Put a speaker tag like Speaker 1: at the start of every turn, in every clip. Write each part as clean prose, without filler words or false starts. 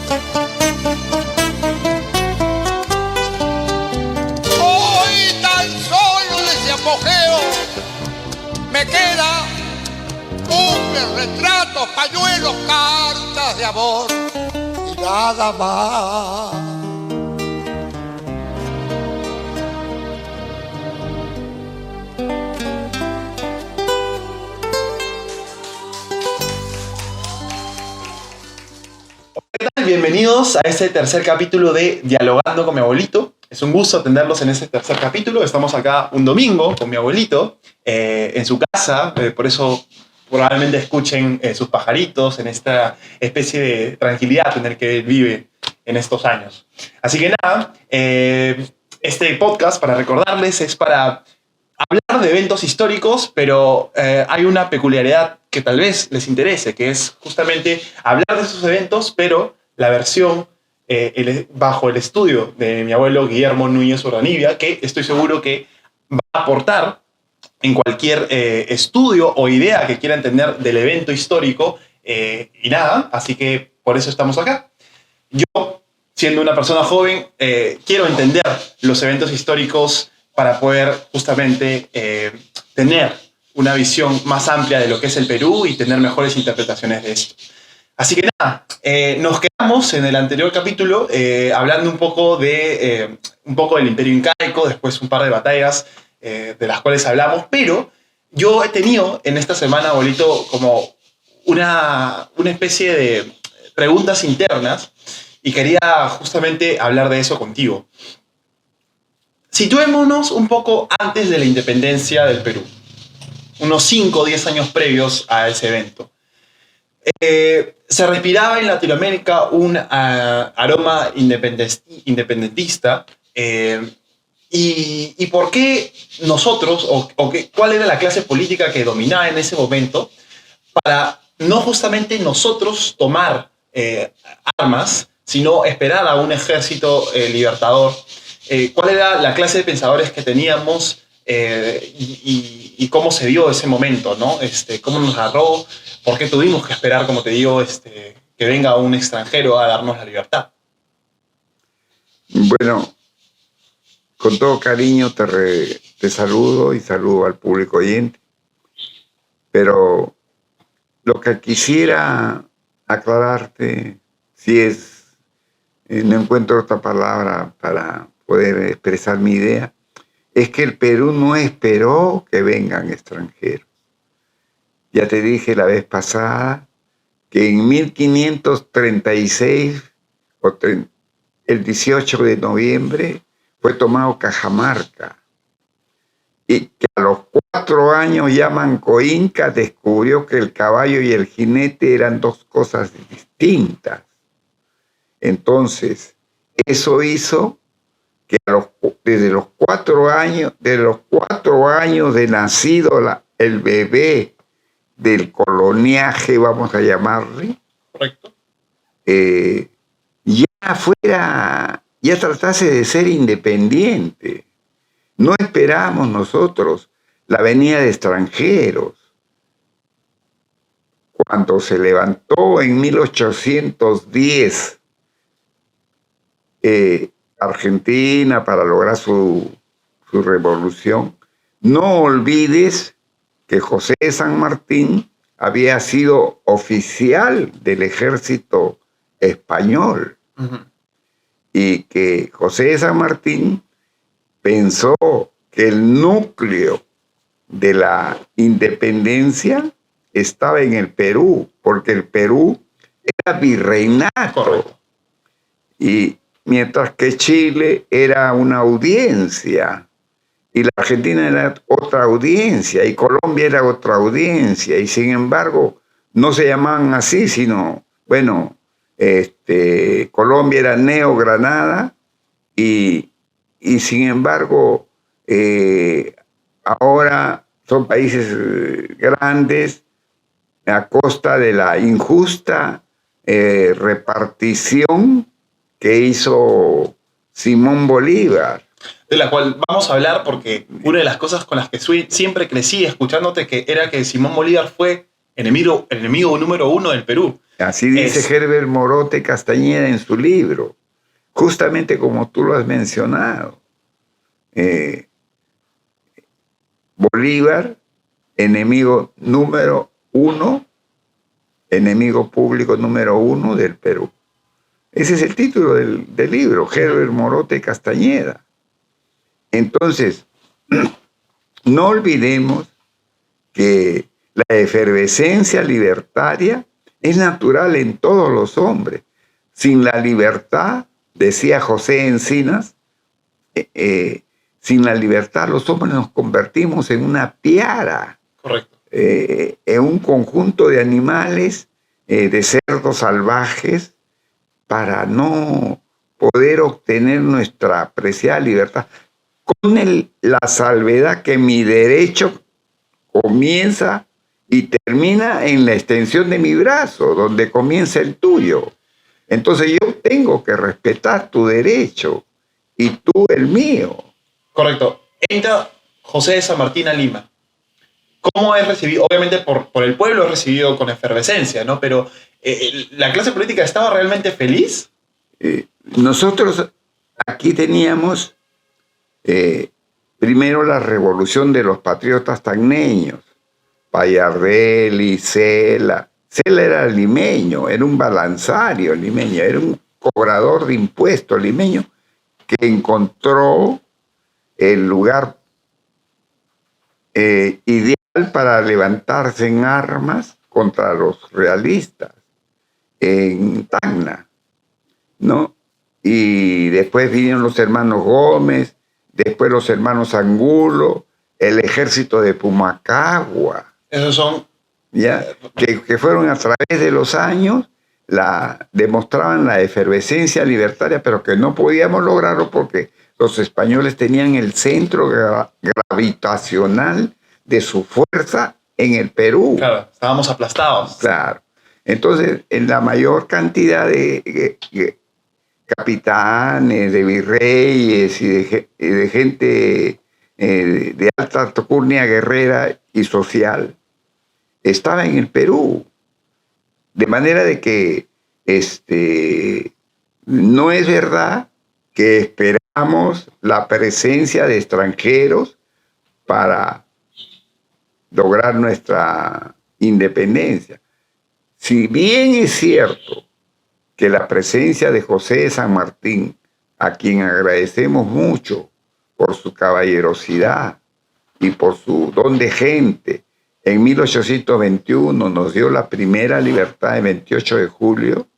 Speaker 1: Hoy tan solo de ese apogeo me queda un retrato, pañuelos, cartas de amor y nada más.
Speaker 2: ¿Qué tal? Bienvenidos a este tercer capítulo de Dialogando con mi abuelito. Es un gusto atenderlos en este tercer capítulo. Estamos acá un domingo con mi abuelito en su casa, por eso probablemente escuchen sus pajaritos en esta especie de tranquilidad en el que él vive en estos años. Así que nada, este podcast, para recordarles, es para hablar de eventos históricos, pero hay una peculiaridad que tal vez les interese, que es justamente hablar de esos eventos, pero la versión bajo el estudio de mi abuelo Guillermo Núñez Urdanibia, que estoy seguro que va a aportar en cualquier estudio o idea que quieran tener del evento histórico, y nada, así que por eso estamos acá. Yo, siendo una persona joven, quiero entender los eventos históricos para poder justamente tener una visión más amplia de lo que es el Perú y tener mejores interpretaciones de esto. Así que nada, nos quedamos en el anterior capítulo hablando un poco del Imperio Incaico, después un par de batallas de las cuales hablamos, pero yo he tenido en esta semana, abuelito, como una especie de preguntas internas y quería justamente hablar de eso contigo. Situémonos un poco antes de la independencia del Perú, unos 5 o 10 años previos a ese evento. Se respiraba en Latinoamérica un aroma independentista. ¿Y por qué nosotros, cuál era la clase política que dominaba en ese momento, para no justamente nosotros tomar armas, sino esperar a un ejército libertador? ¿Cuál era la clase de pensadores que teníamos y cómo se dio ese momento, ¿no? ¿Cómo nos agarró? ¿Por qué tuvimos que esperar, como te digo, que venga un extranjero a darnos la libertad?
Speaker 3: Bueno, con todo cariño te saludo y saludo al público oyente, pero lo que quisiera aclararte, si es, no encuentro otra palabra para poder expresar mi idea, es que el Perú no esperó que vengan extranjeros. Ya te dije la vez pasada que en 1536, el 18 de noviembre, fue tomado Cajamarca, y que a los 4 años ya Manco Inca descubrió que el caballo y el jinete eran dos cosas distintas. Entonces, eso hizo que desde los 4 años, de nacido el bebé del coloniaje, vamos a llamarle,
Speaker 2: Correcto.
Speaker 3: ya tratase de ser independiente. No esperamos nosotros la venida de extranjeros. Cuando se levantó en 1810 Argentina para lograr su revolución, no olvides que José de San Martín había sido oficial del ejército español.
Speaker 2: Uh-huh.
Speaker 3: Y que José de San Martín pensó que el núcleo de la independencia estaba en el Perú, porque el Perú era virreinato.
Speaker 2: Correcto.
Speaker 3: Y mientras que Chile era una audiencia, y la Argentina era otra audiencia, y Colombia era otra audiencia, y sin embargo no se llamaban así, sino, bueno, Colombia era Neo Granada, y sin embargo ahora son países grandes a costa de la injusta repartición que hizo Simón Bolívar.
Speaker 2: De la cual vamos a hablar porque una de las cosas con las que siempre crecí escuchándote era que Simón Bolívar fue enemigo número 1 del Perú.
Speaker 3: Así dice Herbert Morote Castañeda en su libro, justamente como tú lo has mencionado. Bolívar, enemigo número 1, enemigo público número 1 del Perú. Ese es el título del libro, Herbert Morote Castañeda. Entonces, no olvidemos que la efervescencia libertaria es natural en todos los hombres. Sin la libertad, decía José Encinas, sin la libertad los hombres nos convertimos en una piara.
Speaker 2: Correcto.
Speaker 3: En un conjunto de animales, de cerdos salvajes, para no poder obtener nuestra preciada libertad. Con la salvedad que mi derecho comienza y termina en la extensión de mi brazo, donde comienza el tuyo. Entonces yo tengo que respetar tu derecho y tú el mío.
Speaker 2: Correcto. Entra José de San Martín a Lima. ¿Cómo es recibido? Obviamente por el pueblo es recibido con efervescencia, ¿no? Pero ¿la clase política estaba realmente feliz?
Speaker 3: Nosotros aquí teníamos primero la revolución de los patriotas tacneños, Pallardelli, Cela. Cela era limeño, era un balanzario limeño, era un cobrador de impuestos limeño que encontró el lugar ideal para levantarse en armas contra los realistas en Tacna, ¿no? Y después vinieron los hermanos Gómez, después los hermanos Angulo, el ejército de Pumacagua.
Speaker 2: Esos son...
Speaker 3: ¿Ya? Que fueron a través de los años, demostraban la efervescencia libertaria, pero que no podíamos lograrlo porque los españoles tenían el centro gravitacional de su fuerza en el Perú.
Speaker 2: Claro, estábamos aplastados.
Speaker 3: Claro. Entonces, en la mayor cantidad de capitanes, de virreyes y de gente de alta alcurnia guerrera y social estaba en el Perú. De manera de que no es verdad que esperamos la presencia de extranjeros para lograr nuestra independencia. Si bien es cierto que la presencia de José de San Martín, a quien agradecemos mucho por su caballerosidad y por su don de gente, en 1821 nos dio la primera libertad el 28 de julio,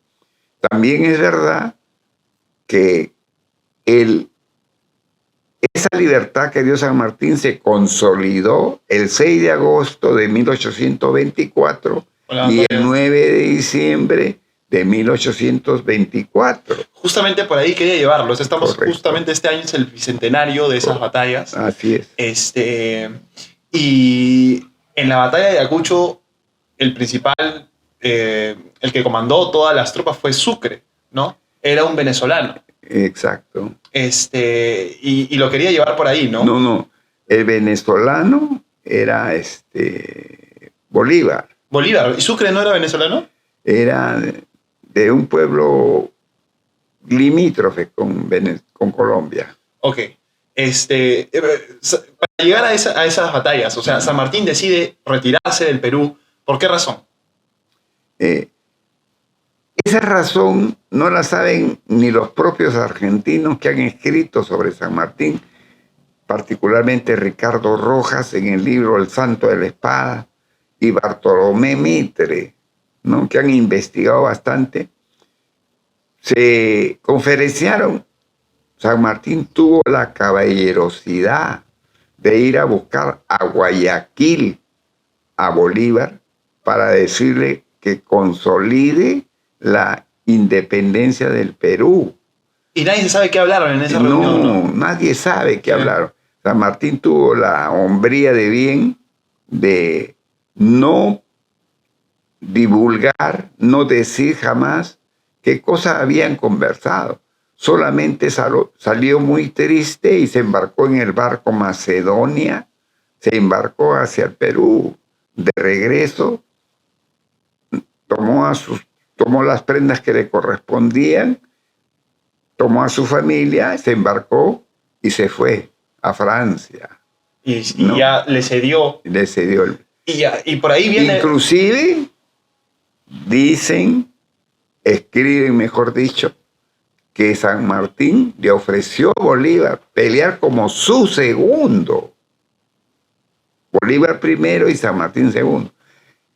Speaker 3: también es verdad que esa libertad que dio San Martín se consolidó el 6 de agosto de 1824 y el 9 de diciembre de 1824.
Speaker 2: Justamente por ahí quería llevarlos. Estamos
Speaker 3: Correcto.
Speaker 2: Justamente este año es el bicentenario de esas batallas.
Speaker 3: Así es.
Speaker 2: Y en la batalla de Ayacucho, el principal, el que comandó todas las tropas fue Sucre, ¿no? Era un venezolano.
Speaker 3: Exacto.
Speaker 2: Y lo quería llevar por ahí, ¿no?
Speaker 3: No. El venezolano era Bolívar.
Speaker 2: Bolívar. ¿Y Sucre no era venezolano?
Speaker 3: Era de un pueblo limítrofe con Colombia.
Speaker 2: Ok. Para llegar a esas batallas, o sea, San Martín decide retirarse del Perú. ¿Por qué razón?
Speaker 3: Esa razón no la saben ni los propios argentinos que han escrito sobre San Martín, particularmente Ricardo Rojas en el libro El Santo de la Espada y Bartolomé Mitre, ¿no? Que han investigado bastante. Se conferenciaron. San Martín tuvo la caballerosidad de ir a buscar a Guayaquil, a Bolívar, para decirle que consolide la independencia del Perú.
Speaker 2: Y nadie se sabe qué hablaron en esa reunión, ¿no?
Speaker 3: No, nadie sabe qué hablaron. San Martín tuvo la hombría de bien de no divulgar, no decir jamás qué cosas habían conversado. Solamente salió muy triste y se embarcó en el barco Macedonia, se embarcó hacia el Perú. De regreso, tomó a sus tomó las prendas que le correspondían, tomó a su familia, se embarcó y se fue a Francia.
Speaker 2: Y
Speaker 3: ¿no?
Speaker 2: ya le cedió.
Speaker 3: Le cedió el...
Speaker 2: Y por ahí viene...
Speaker 3: Inclusive dicen, escriben mejor dicho, que San Martín le ofreció a Bolívar pelear como su segundo. Bolívar primero y San Martín segundo.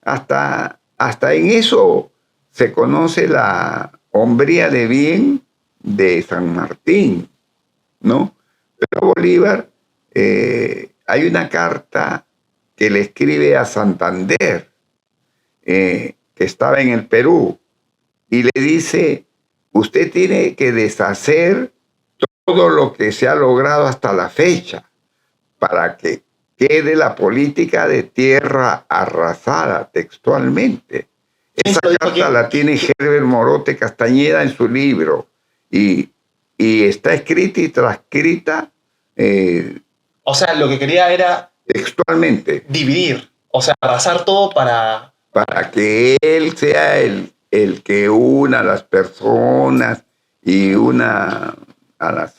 Speaker 3: Hasta en eso se conoce la hombría de bien de San Martín, ¿no? Pero Bolívar, hay una carta que le escribe a Santander, que estaba en el Perú, y le dice, usted tiene que deshacer todo lo que se ha logrado hasta la fecha para que quede la política de tierra arrasada, textualmente. Esa carta la tiene Herbert Morote Castañeda en su libro y está escrita y transcrita
Speaker 2: o sea, lo que quería era
Speaker 3: textualmente.
Speaker 2: Dividir, o sea, arrasar todo para
Speaker 3: que él sea el que una a las personas y una a las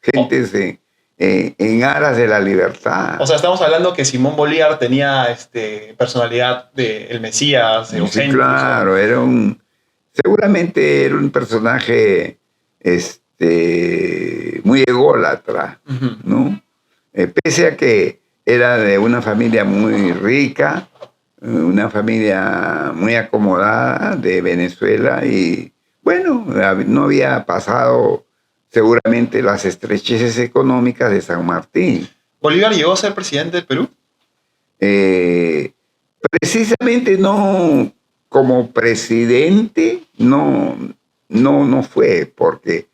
Speaker 3: gentes en aras de la libertad.
Speaker 2: O sea, estamos hablando que Simón Bolívar tenía personalidad de el Mesías,
Speaker 3: Sí,
Speaker 2: egocéntrico.
Speaker 3: claro, seguramente era un personaje muy ególatra,
Speaker 2: Uh-huh.
Speaker 3: ¿no? Pese a que era de una familia muy rica, una familia muy acomodada de Venezuela y, bueno, no había pasado seguramente las estrecheces económicas de San Martín.
Speaker 2: ¿Bolívar llegó a ser presidente del Perú?
Speaker 3: Precisamente no, como presidente, no fue, porque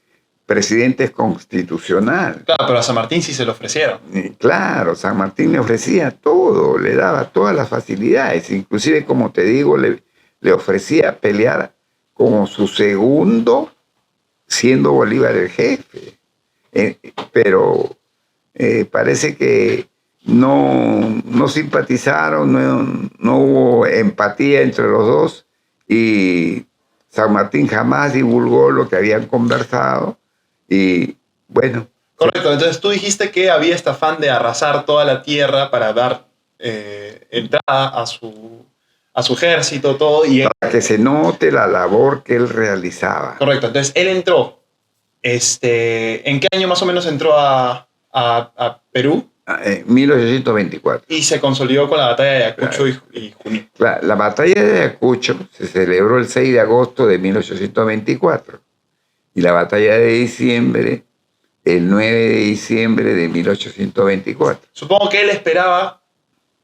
Speaker 3: presidente es constitucional.
Speaker 2: Claro, pero a San Martín sí se lo ofrecieron.
Speaker 3: Claro, San Martín le ofrecía todo, le daba todas las facilidades, inclusive, como te digo, le ofrecía pelear como su segundo, siendo Bolívar el jefe. Pero parece que no simpatizaron, no hubo empatía entre los dos y San Martín jamás divulgó lo que habían conversado y bueno.
Speaker 2: Correcto, entonces tú dijiste que había este afán de arrasar toda la tierra para dar entrada a su ejército, todo.
Speaker 3: Para que se note la labor que él realizaba.
Speaker 2: Correcto, entonces él entró. ¿En qué año más o menos entró a Perú?
Speaker 3: 1824.
Speaker 2: Y se consolidó con la batalla de Ayacucho y Junín.
Speaker 3: La batalla de Ayacucho se celebró el 6 de agosto de 1824 y la batalla de diciembre el 9 de diciembre de 1824.
Speaker 2: Supongo que él esperaba,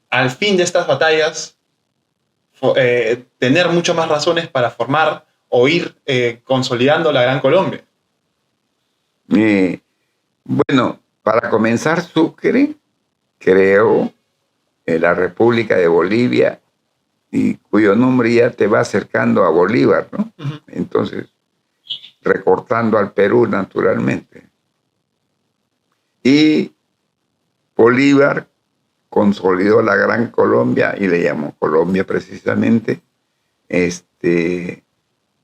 Speaker 2: al fin de estas batallas, tener mucho más razones para formar o ir consolidando la Gran Colombia.
Speaker 3: Bueno, para comenzar, Sucre creó la República de Bolivia, y cuyo nombre ya te va acercando a Bolívar, ¿no? Uh-huh. Entonces, recortando al Perú, naturalmente. Y Bolívar consolidó la Gran Colombia y le llamó Colombia precisamente.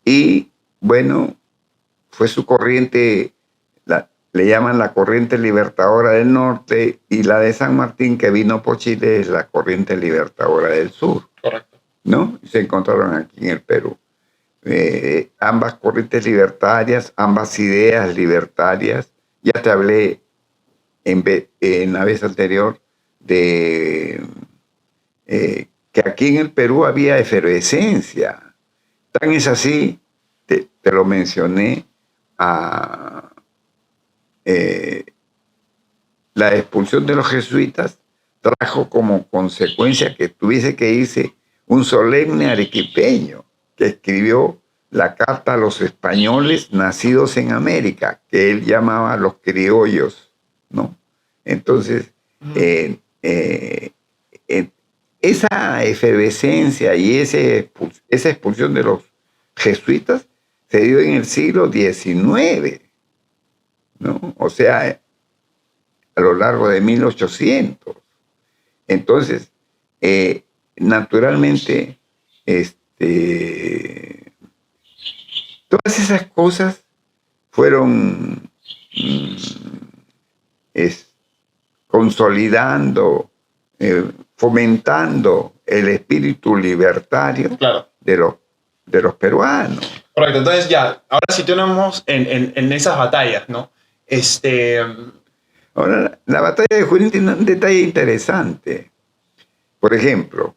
Speaker 3: Y bueno, fue su corriente, le llaman la corriente libertadora del norte, y la de San Martín, que vino por Chile, es la corriente libertadora del sur.
Speaker 2: Correcto.
Speaker 3: ¿No? Y se encontraron aquí en el Perú. Ambas corrientes libertarias, ambas ideas libertarias. Ya te hablé en la vez anterior de que aquí en el Perú había efervescencia. Tan es así, te lo mencioné, la expulsión de los jesuitas trajo como consecuencia que tuviese que irse un solemne arequipeño que escribió la carta a los españoles nacidos en América, que él llamaba los criollos, ¿no? Entonces, esa efervescencia y esa expulsión de los jesuitas se dio en el siglo XIX, ¿no? O sea, a lo largo de 1800. Entonces, naturalmente, Todas esas cosas fueron consolidando, fomentando el espíritu libertario
Speaker 2: Claro.
Speaker 3: de los peruanos.
Speaker 2: Correcto, entonces ya, ahora si tenemos en esas batallas, ¿no?
Speaker 3: Ahora, la batalla de Junín tiene un detalle interesante. Por ejemplo,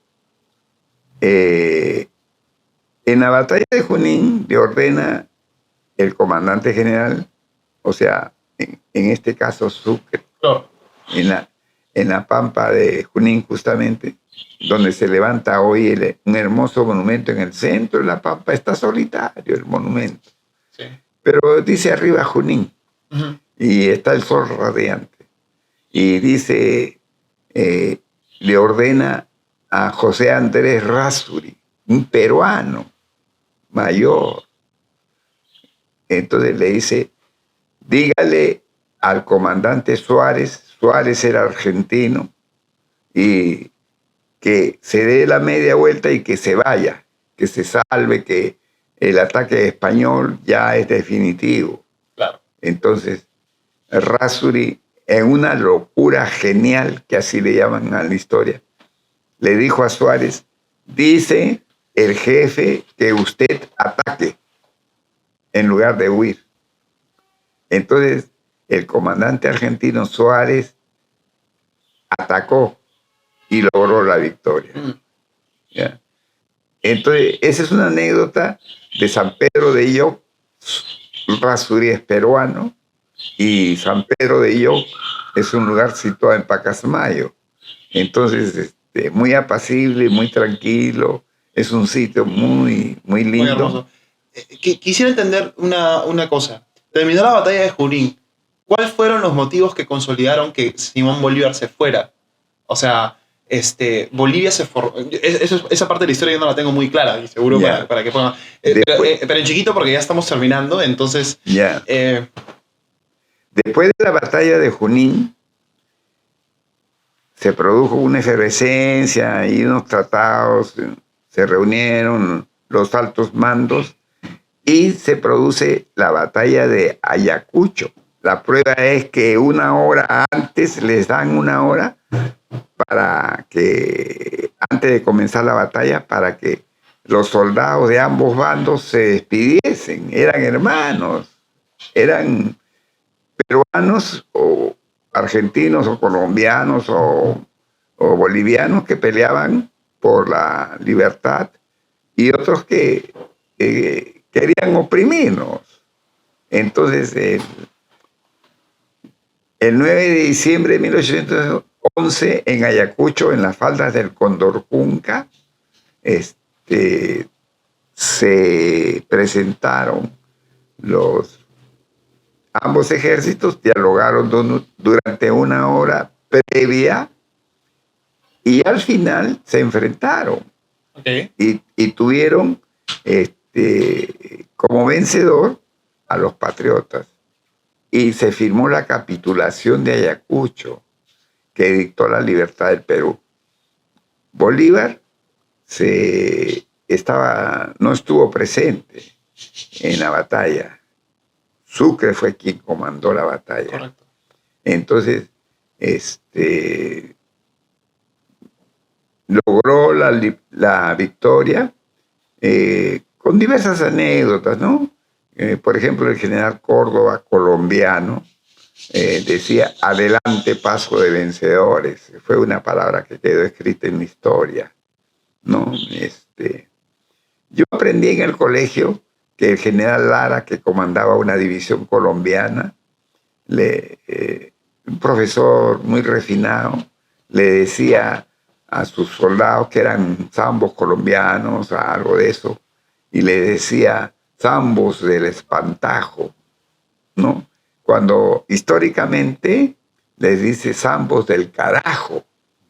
Speaker 3: en la batalla de Junín le ordena el comandante general, o sea, en este caso Sucre,
Speaker 2: Claro.
Speaker 3: en la pampa de Junín justamente, donde se levanta hoy un hermoso monumento en el centro de la pampa. Está solitario el monumento,
Speaker 2: Sí.
Speaker 3: pero dice arriba Junín.
Speaker 2: Uh-huh.
Speaker 3: Y está el sol radiante. Y dice, le ordena a José Andrés Rázuri, un peruano mayor. Entonces le dice, dígale al comandante Suárez era argentino, y que se dé la media vuelta y que se vaya, que se salve, que el ataque español ya es definitivo.
Speaker 2: Claro.
Speaker 3: Entonces, Rázuri, en una locura genial, que así le llaman a la historia, le dijo a Suárez, dice el jefe que usted ataque en lugar de huir. Entonces, el comandante argentino Suárez atacó y logró la victoria. ¿Ya? Entonces, esa es una anécdota de San Pedro de Ioc. Rázuri es peruano, y San Pedro de Ioc es un lugar situado en Pacasmayo. Entonces, muy apacible, muy tranquilo, es un sitio muy, muy lindo.
Speaker 2: Muy hermoso. Quisiera entender una cosa. Terminó la batalla de Junín. ¿Cuáles fueron los motivos que consolidaron que Simón Bolívar se fuera? O sea, Bolivia se formó. Esa parte de la historia yo no la tengo muy clara, y seguro para que ponga. Pero en chiquito, porque ya estamos terminando, entonces.
Speaker 3: Ya. Después de la batalla de Junín, se produjo una efervescencia y unos tratados, se reunieron los altos mandos y se produce la batalla de Ayacucho. La prueba es que una hora antes, les dan una hora para que, antes de comenzar la batalla, para que los soldados de ambos bandos se despidiesen. Eran hermanos, eran peruanos o argentinos o colombianos o bolivianos que peleaban por la libertad, y otros que querían oprimirnos. Entonces, el 9 de diciembre de 1811, en Ayacucho, en las faldas del Condorcunca, se presentaron ambos ejércitos, dialogaron durante una hora previa y al final se enfrentaron.
Speaker 2: Okay.
Speaker 3: Y tuvieron como vencedor a los patriotas. Y se firmó la capitulación de Ayacucho, que dictó la libertad del Perú. Bolívar no estuvo presente en la batalla. Sucre fue quien comandó la batalla.
Speaker 2: Correcto.
Speaker 3: Entonces, logró la victoria con diversas anécdotas, ¿no? Por ejemplo, el general Córdoba, colombiano, decía, adelante paso de vencedores. Fue una palabra que quedó escrita en la historia, ¿no? Yo aprendí en el colegio que el general Lara, que comandaba una división colombiana, un profesor muy refinado, le decía a sus soldados que eran zambos colombianos, algo de eso, y le decía zambos del espantajo, ¿no? Cuando históricamente les dice zambos del carajo,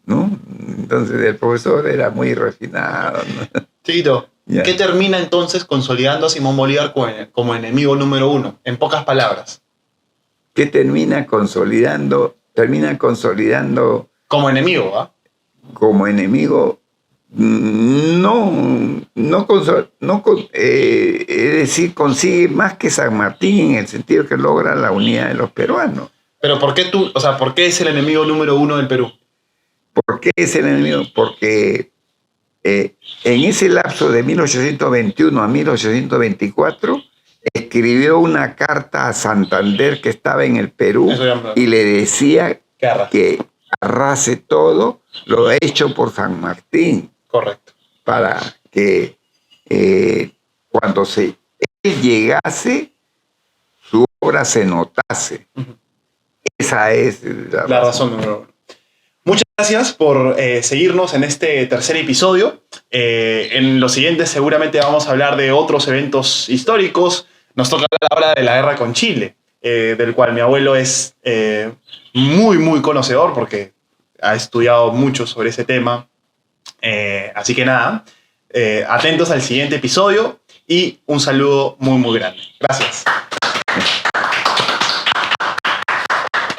Speaker 3: ¿no? Entonces el profesor era muy refinado, ¿no?
Speaker 2: Chiquito, yeah. ¿Qué termina entonces consolidando a Simón Bolívar como enemigo número uno? En pocas palabras.
Speaker 3: ¿Qué termina consolidando? Termina consolidando...
Speaker 2: Como enemigo, ¿ah?
Speaker 3: Como enemigo, es decir, consigue más que San Martín en el sentido que logra la unidad de los peruanos.
Speaker 2: Pero ¿por qué por qué es el enemigo número uno del Perú?
Speaker 3: ¿Por qué es el enemigo? Porque en ese lapso de 1821 a 1824 escribió una carta a Santander, que estaba en el Perú, y le decía que arrase todo lo hecho por San Martín.
Speaker 2: Correcto.
Speaker 3: Para que cuando él llegase, su obra se notase. Uh-huh. Esa es
Speaker 2: la razón número uno. Muchas gracias por seguirnos en este tercer episodio. En los siguientes seguramente vamos a hablar de otros eventos históricos. Nos toca hablar ahora de la guerra con Chile, del cual mi abuelo es muy, muy conocedor porque ha estudiado mucho sobre ese tema. Así que nada, atentos al siguiente episodio y un saludo muy, muy grande. Gracias.